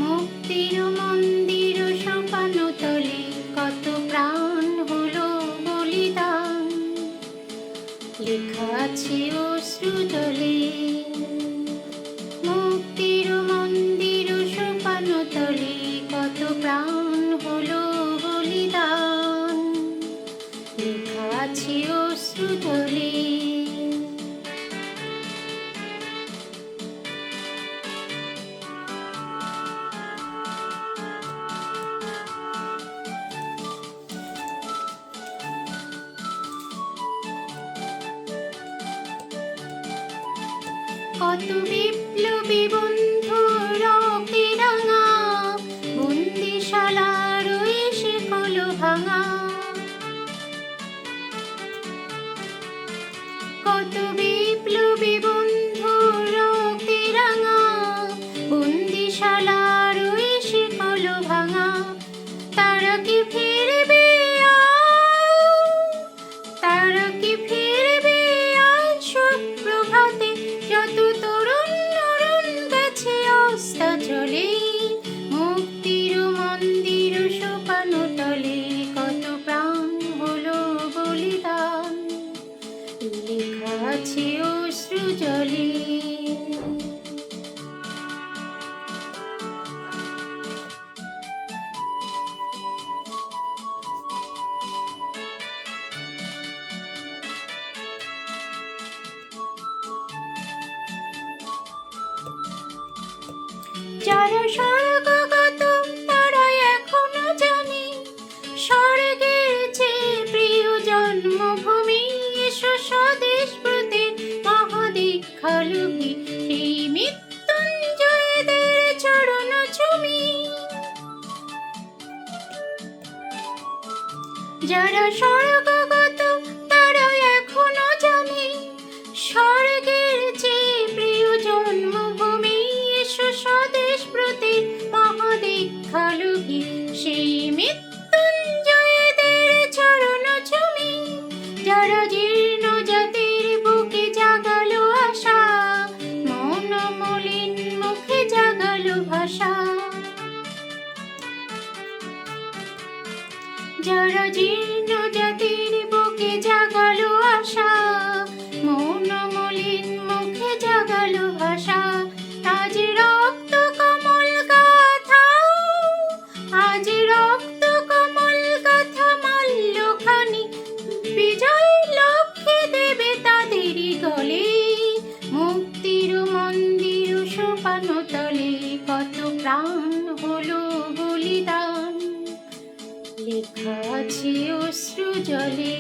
মুক্তির মন্দির সোপানো তলে কত প্রাণ হলো বলিদান, লেখা আছে অশ্রু জলে। মুক্তির মন্দির সোপানো তলে কত প্রাণ হলো বলিদান, লেখা আছে অশ্রু জলে। কত বিপ্লবী বন্ধু রক্তে রাঙা, বন্দিশালার ওই শিকল ভাঙা। কত বিপ্লবী বন্ধু রক্তে রাঙা, বন্দিশালার ওই শিকল ভাঙা। তারা কি ফিরবে তারা কি ফিরবে আজ সুপ্রভাতে, যত তরুণ তরুণ গেছে অস্তাচলে। মুক্তির মন্দির সোপানো তলে কত প্রাণ হলো বলিদান, লেখা আছে অশ্রু জলে। যারা স্বর্গগত তারা এখনো জানে, স্বর্গের চেয়ে প্রিয় জন্মভূমি। এসো স্বদেশ ব্রতের মহাদীক্ষা লুভি, সেই মৃত্যুঞ্জয়দের চরণ চুমি। যারা স্বর্গগত তারা এখনো জানে, স্বর্গের চেয়ে প্রিয় জন্মভূমি। এসো স্বদেশ ব্রতের মহাদীক্ষা লুভি, সেই মৃত্যুঞ্জয়দের চরণ চুমি। যারা জীর্ণ জাতির বুকে জাগালো আশা, মন মলিন মুখে জাগালো ভাষা। যারা জীর্ণ জাতির বুকে জাগালো আশা, মন মলিন মুখে জাগালো ভাষা। আজ রক্ত কমল গাথা, আজ রক্ত কমল গাথা মাল্যখানি, বিজয় লক্ষ্মী দেবে তাদেরই গলে। মুক্তির মন্দির সোপানো তলে কত প্রাণ হলো বলিদান, লেখা আছে অশ্রু জলে।